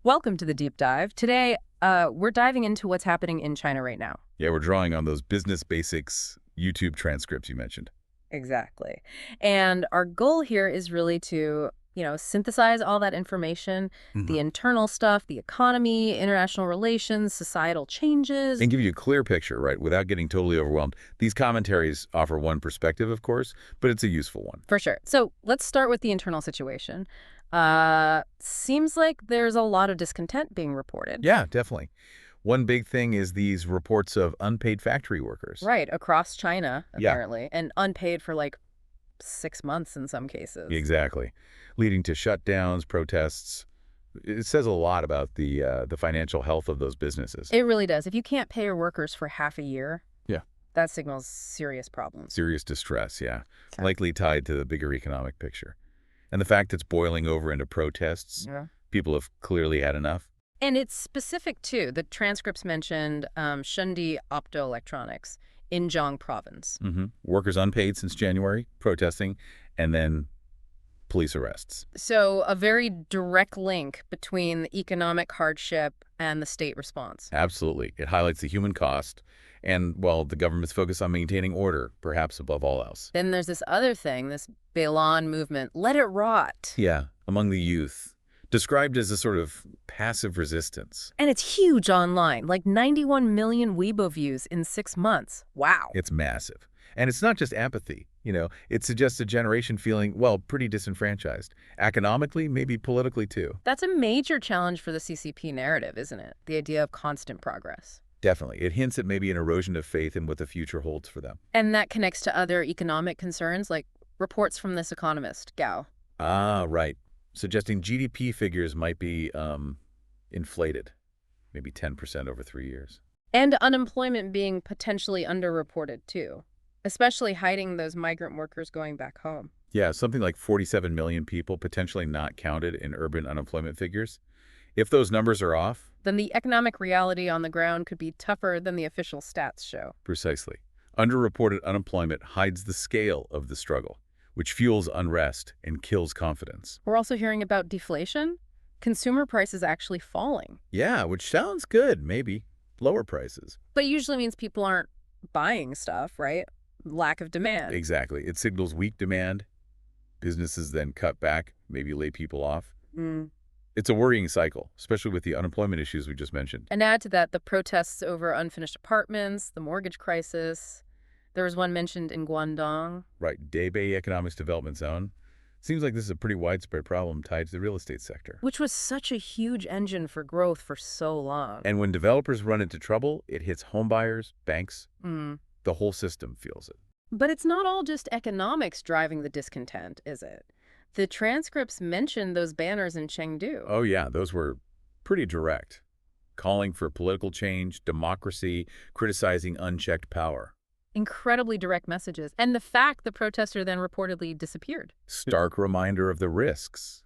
Welcome to the deep dive. Today, we're diving into what's happening in China right now. Yeah, we're drawing on those business basics YouTube transcripts you mentioned. Exactly. And our goal here is really to, synthesize all that information, hmm the internal stuff, the economy, international relations, societal changes. And give you a clear picture, right, without getting totally overwhelmed. These commentaries offer one perspective, of course, but it's a useful one. For sure. So let's start with the internal situation. Seems like there's a lot of discontent being reported. Yeah, definitely. One big thing is these reports of unpaid factory workers. Right, across China, Yeah, apparently, and unpaid for like 6 months in some cases. exactly. Leading to shutdowns, protests. It says a lot about the financial health of those businesses. It really does. If you can't pay your workers for half a year, Yeah, that signals serious problems. serious distress, yeah. Okay. Likely tied to the bigger economic picture. And the fact it's boiling over into protests, Yeah. people have clearly had enough. And it's specific, too. The transcripts mentioned Shundi Optoelectronics in Zhejiang province. Workers unpaid since January, protesting, and then police arrests. So a very direct link between the economic hardship and the state response. Absolutely. It highlights the human cost and, well, the government's focus on maintaining order, perhaps above all else. Then there's this other thing, this Beilan movement, let it rot. Yeah, among the youth, described as a sort of passive resistance. And it's huge online, like 91 million Weibo views in 6 months. Wow. It's massive. And it's not just apathy. It suggests a generation feeling, well, pretty disenfranchised. Economically, maybe politically too. That's a major challenge for the CCP narrative, isn't it? The idea of constant progress. Definitely. It hints at maybe an erosion of faith in what the future holds for them. And that connects to other economic concerns, like reports from this economist, Gao. Ah, right. Suggesting GDP figures might be inflated, maybe 10% over 3 years. And unemployment being potentially underreported, too, especially hiding those migrant workers going back home. Yeah, something like 47 million people potentially not counted in urban unemployment figures. If those numbers are off, Then the economic reality on the ground could be tougher than the official stats show. precisely. Underreported unemployment hides the scale of the struggle, which fuels unrest and kills confidence. We're also hearing about deflation. Consumer prices actually falling. Yeah, which sounds good, maybe. Lower prices. But usually means people aren't buying stuff, right? Lack of demand. Exactly. It signals weak demand. Businesses then cut back, maybe lay people off. Mm. It's a worrying cycle, especially with the unemployment issues we just mentioned. And add to that the protests over unfinished apartments, the mortgage crisis. There was one mentioned in Guangdong. Right, Daybay Economics Development Zone. Seems like this is a pretty widespread problem tied to the real estate sector. Which was such a huge engine for growth for so long. And when developers run into trouble, it hits homebuyers, banks, Mm. the whole system feels it. But it's not all just economics driving the discontent, is it? The transcripts mention those banners in Chengdu. Oh yeah, those were pretty direct. Calling for political change, democracy, criticizing unchecked power. Incredibly direct messages. And the fact the protester then reportedly disappeared. Stark reminder of the risks.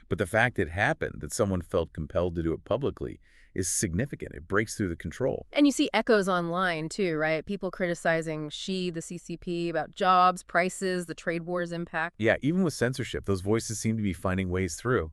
But the fact it happened, that someone felt compelled to do it publicly, is significant. It breaks through the control. And you see echoes online, too, right? People criticizing Xi, the CCP, about jobs, prices, the trade war's impact. Yeah, even with censorship, those voices seem to be finding ways through.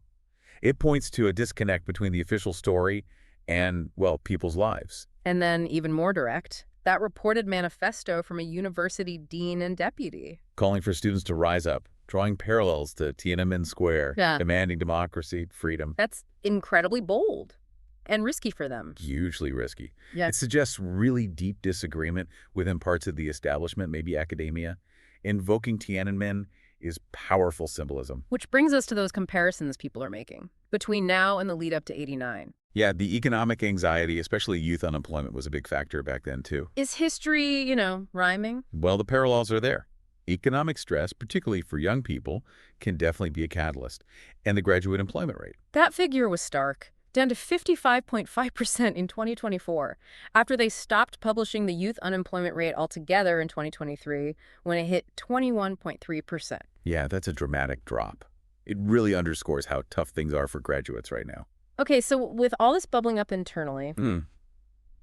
It points to a disconnect between the official story and, well, people's lives. And then, even more direct, that reported manifesto from a university dean and deputy. Calling for students to rise up, drawing parallels to Tiananmen Square, Yeah. demanding democracy, freedom. That's incredibly bold and risky for them. Hugely risky. Yeah. It suggests really deep disagreement within parts of the establishment, maybe academia. Invoking Tiananmen is powerful symbolism. Which brings us to those comparisons people are making between now and the lead up to 89. Yeah, the economic anxiety, especially youth unemployment, was a big factor back then, too. Is history, rhyming? Well, the parallels are there. Economic stress, particularly for young people, can definitely be a catalyst. And the graduate employment rate. That figure was stark, down to 55.5% in 2024, after they stopped publishing the youth unemployment rate altogether in 2023, when it hit 21.3%. Yeah, that's a dramatic drop. It really underscores how tough things are for graduates right now. Okay, so with all this bubbling up internally,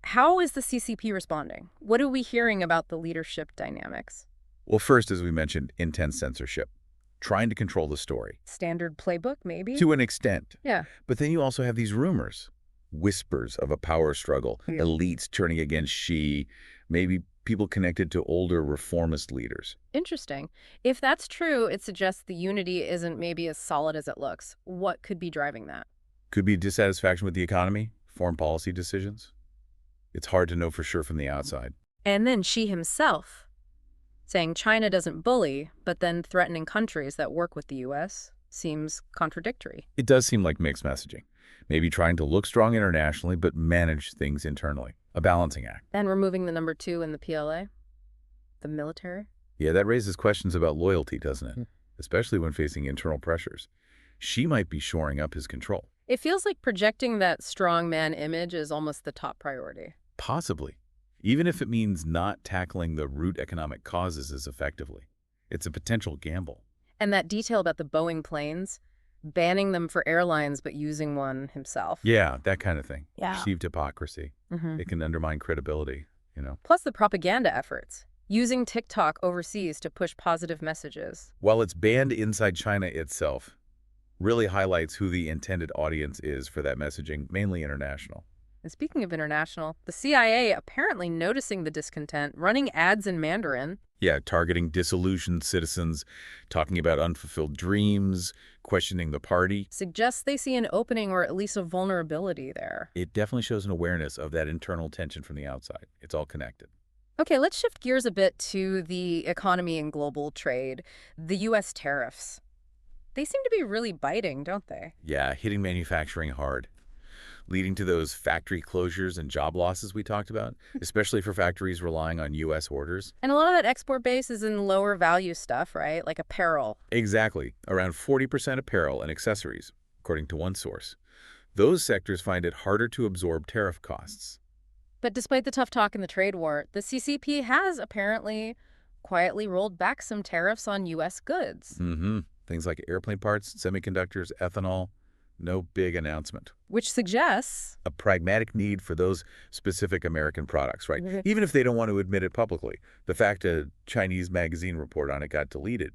how is the CCP responding? What are we hearing about the leadership dynamics? Well, first, as we mentioned, intense censorship. trying to control the story. Standard playbook, maybe? To an extent. Yeah. But then you also have these rumors, whispers of a power struggle, Yeah. elites turning against Xi, maybe people connected to older reformist leaders. Interesting. If that's true, it suggests the unity isn't maybe as solid as it looks. What could be driving that? Could be dissatisfaction with the economy, foreign policy decisions. It's hard to know for sure from the outside. And then Xi himself, saying China doesn't bully, but then threatening countries that work with the U.S. seems contradictory. It does seem like mixed messaging. Maybe trying to look strong internationally, but manage things internally. A balancing act. And removing the number 2 in the PLA? The military? Yeah, that raises questions about loyalty, doesn't it? Especially when facing internal pressures. She might be shoring up his control. It feels like projecting that strongman image is almost the top priority. Possibly. Even if it means not tackling the root economic causes as effectively. It's a potential gamble. And that detail about the Boeing planes, banning them for airlines but using one himself. Yeah, that kind of thing. Yeah. Perceived hypocrisy. It can undermine credibility, you know. Plus the propaganda efforts, using TikTok overseas to push positive messages. While it's banned inside China itself, really highlights who the intended audience is for that messaging, mainly international. And speaking of international, the CIA apparently noticing the discontent, running ads in Mandarin. Yeah, targeting disillusioned citizens, talking about unfulfilled dreams, questioning the party. Suggests they see an opening or at least a vulnerability there. It definitely shows an awareness of that internal tension from the outside. It's all connected. Okay, let's shift gears a bit to the economy and global trade. The U.S. tariffs. They seem to be really biting, don't they? Yeah, hitting manufacturing hard, leading to those factory closures and job losses we talked about, especially for factories relying on U.S. orders. And a lot of that export base is in lower value stuff, right? Like apparel. Exactly. Around 40% apparel and accessories, according to one source. Those sectors find it harder to absorb tariff costs. But despite the tough talk in the trade war, the CCP has apparently quietly rolled back some tariffs on U.S. goods. Things like airplane parts, semiconductors, ethanol. No big announcement. Which suggests A pragmatic need for those specific American products, right? Even if they don't want to admit it publicly. The fact a Chinese magazine report on it got deleted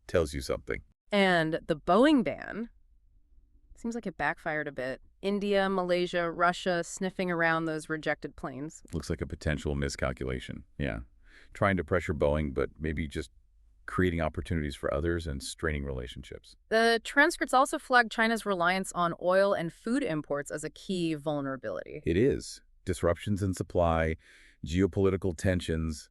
tells you something. And the Boeing ban seems like it backfired a bit. India, Malaysia, Russia sniffing around those rejected planes. Looks like a potential miscalculation. Yeah. Trying to pressure Boeing, but maybe just creating opportunities for others and straining relationships. The transcripts also flagged China's reliance on oil and food imports as a key vulnerability. It is. Disruptions in supply, geopolitical tensions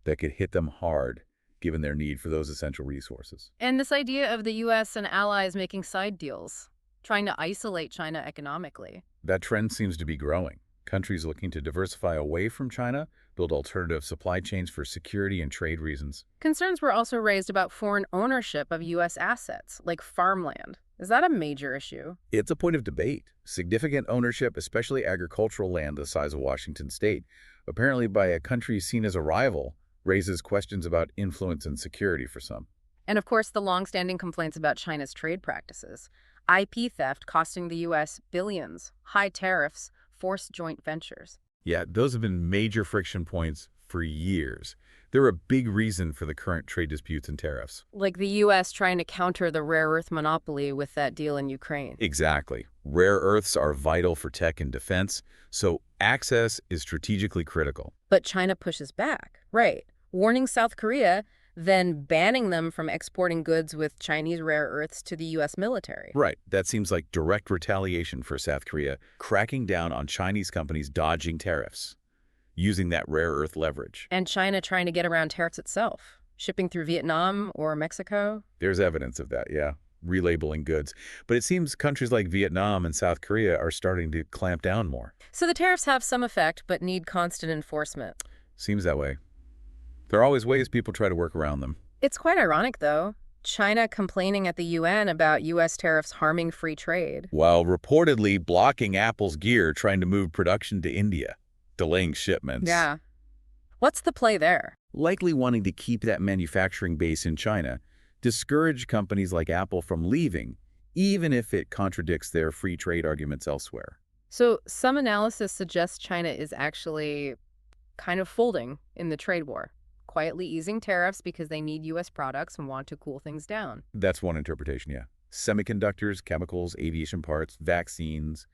that could hit them hard, given their need for those essential resources. And this idea of the U.S. and allies making side deals, trying to isolate China economically. That trend seems to be growing. Countries looking to diversify away from China, build alternative supply chains for security and trade reasons. Concerns were also raised about foreign ownership of U.S. assets, like farmland. Is that a major issue? It's a point of debate. Significant ownership, especially agricultural land the size of Washington state, apparently by a country seen as a rival, raises questions about influence and security for some. And of course, the long-standing complaints about China's trade practices. IP theft costing the U.S. billions, high tariffs, forced joint ventures. Yeah, those have been major friction points for years. They're a big reason for the current trade disputes and tariffs. Like the U.S. trying to counter the rare earth monopoly with that deal in Ukraine. Exactly. Rare earths are vital for tech and defense, so access is strategically critical. But China pushes back, right? Warning South Korea, then banning them from exporting goods with Chinese rare earths to the U.S. military. Right. That seems like direct retaliation for South Korea, cracking down on Chinese companies dodging tariffs, using that rare earth leverage. And China trying to get around tariffs itself, shipping through Vietnam or Mexico. There's evidence of that, yeah. Relabeling goods. But it seems countries like Vietnam and South Korea are starting to clamp down more. So the tariffs have some effect, but need constant enforcement. Seems that way. There are always ways people try to work around them. It's quite ironic, though. China complaining at the UN about U.S. tariffs harming free trade. While reportedly blocking Apple's Gear trying to move production to India, delaying shipments. Yeah. What's the play there? Likely wanting to keep that manufacturing base in China, discourage companies like Apple from leaving, even if it contradicts their free trade arguments elsewhere. So some analysis suggests China is actually kind of folding in the trade war. quietly easing tariffs because they need U.S. products and want to cool things down. That's one interpretation, yeah. Semiconductors, chemicals, aviation parts, vaccines.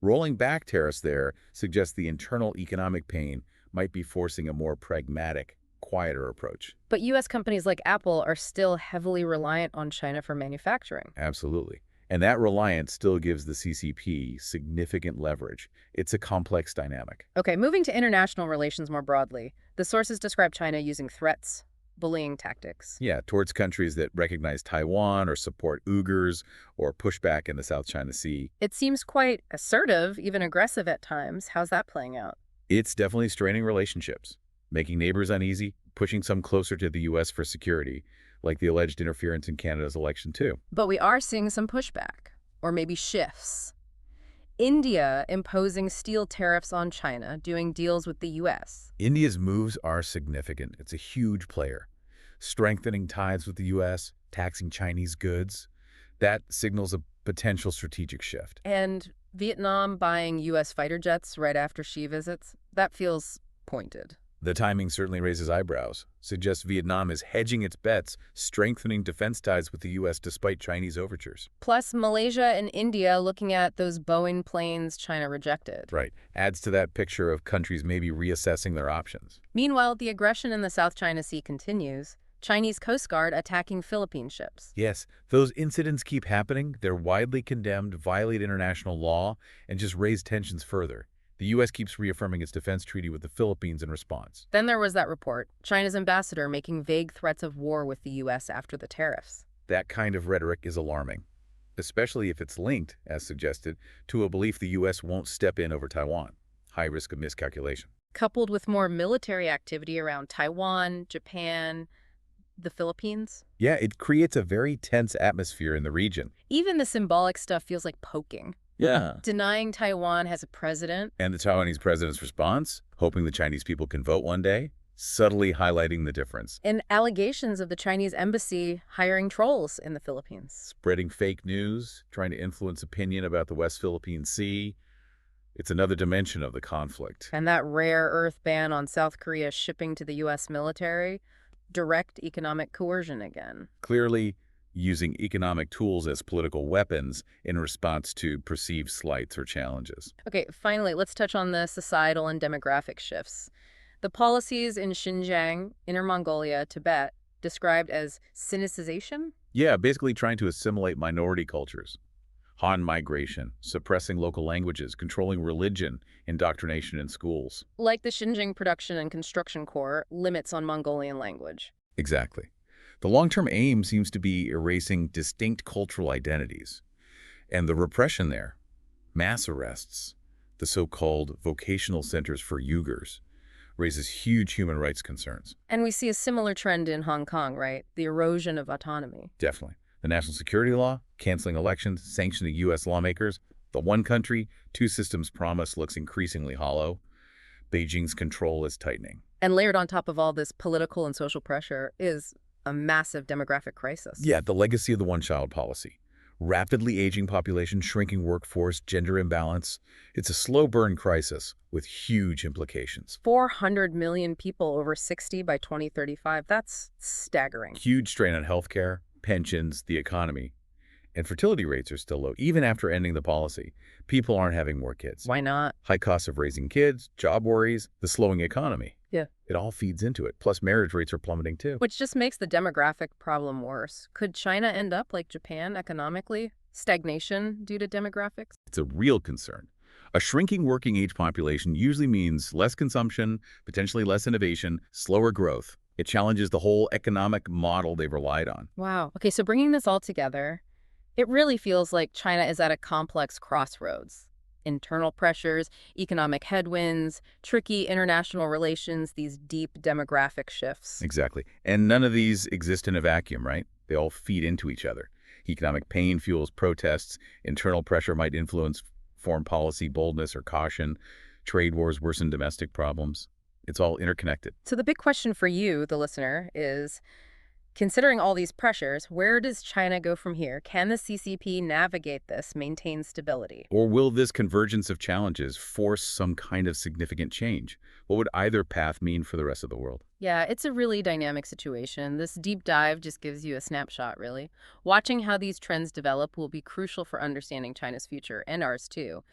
Rolling back tariffs there suggests the internal economic pain might be forcing a more pragmatic, quieter approach. But U.S. companies like Apple are still heavily reliant on China for manufacturing. Absolutely. And that reliance still gives the CCP significant leverage. It's a complex dynamic. Okay, moving to international relations more broadly, the sources describe China using threats, bullying tactics. Yeah, towards countries that recognize Taiwan or support Uyghurs or push back in the South China Sea. It seems quite assertive, even aggressive at times. How's that playing out? It's definitely straining relationships, making neighbors uneasy, pushing some closer to the U.S. for security, like the alleged interference in Canada's election, too. But we are seeing some pushback, or maybe shifts. India imposing steel tariffs on China, doing deals with the U.S. India's moves are significant. It's a huge player. Strengthening ties with the U.S., taxing Chinese goods. That signals a potential strategic shift. And Vietnam buying U.S. fighter jets right after Xi visits, that feels pointed. The timing certainly raises eyebrows, suggests Vietnam is hedging its bets, strengthening defense ties with the U.S. despite Chinese overtures. Plus, Malaysia and India looking at those Boeing planes China rejected. Right. Adds to that picture of countries maybe reassessing their options. Meanwhile, the aggression in the South China Sea continues. Chinese Coast Guard attacking Philippine ships. Yes, those incidents keep happening. They're widely condemned, violate international law, and just raise tensions further. The U.S. keeps reaffirming its defense treaty with the Philippines in response. Then there was that report, China's ambassador making vague threats of war with the U.S. after the tariffs. That kind of rhetoric is alarming, especially if it's linked, as suggested, to a belief the U.S. won't step in over Taiwan. High risk of miscalculation. Coupled with more military activity around Taiwan, Japan, the Philippines. Yeah, it creates a very tense atmosphere in the region. Even the symbolic stuff feels like poking. Yeah. Denying Taiwan has a president. And the Taiwanese president's response, hoping the Chinese people can vote one day, subtly highlighting the difference. And allegations of the Chinese embassy hiring trolls in the Philippines. Spreading fake news, trying to influence opinion about the West Philippine Sea. It's another dimension of the conflict. And that rare earth ban on South Korea shipping to the U.S. military, direct economic coercion again. Clearly, using economic tools as political weapons in response to perceived slights or challenges. Okay, finally, let's touch on the societal and demographic shifts. The policies in Xinjiang, Inner Mongolia, Tibet, described as sinicization? Yeah, basically trying to assimilate minority cultures. Han migration, suppressing local languages, controlling religion, indoctrination in schools. Like the Xinjiang Production and Construction Corps, limits on Mongolian language. Exactly. The long-term aim seems to be erasing distinct cultural identities. And the repression there, mass arrests, the so-called vocational centers for Uyghurs, raises huge human rights concerns. And we see a similar trend in Hong Kong, right? The erosion of autonomy. Definitely. The national security law, canceling elections, sanctioning U.S. lawmakers, the one country, two systems promise looks increasingly hollow. Beijing's control is tightening. And layered on top of all this political and social pressure is a massive demographic crisis. Yeah, the legacy of the one-child policy. Rapidly aging population, shrinking workforce, gender imbalance. It's a slow-burn crisis with huge implications. 400 million people over 60 by 2035. That's staggering. Huge strain on healthcare, pensions, the economy. And fertility rates are still low, even after ending the policy. People aren't having more kids. Why not? High costs of raising kids, job worries, the slowing economy. Yeah. It all feeds into it. Plus, marriage rates are plummeting too. Which just makes the demographic problem worse. Could China end up like Japan economically? Stagnation due to demographics? It's a real concern. A shrinking working age population usually means less consumption, potentially less innovation, slower growth. It challenges the whole economic model they've relied on. Wow. Okay, so bringing this all together, it really feels like China is at a complex crossroads. Internal pressures, economic headwinds, tricky international relations, these deep demographic shifts. Exactly. And none of these exist in a vacuum, right? They all feed into each other. Economic pain fuels protests. Internal pressure might influence foreign policy boldness or caution. Trade wars worsen domestic problems. It's all interconnected. So the big question for you, the listener, is Considering all these pressures, where does China go from here? Can the CCP navigate this, maintain stability? Or will this convergence of challenges force some kind of significant change? What would either path mean for the rest of the world? Yeah, it's a really dynamic situation. This deep dive just gives you a snapshot, really. Watching how these trends develop will be crucial for understanding China's future and ours too.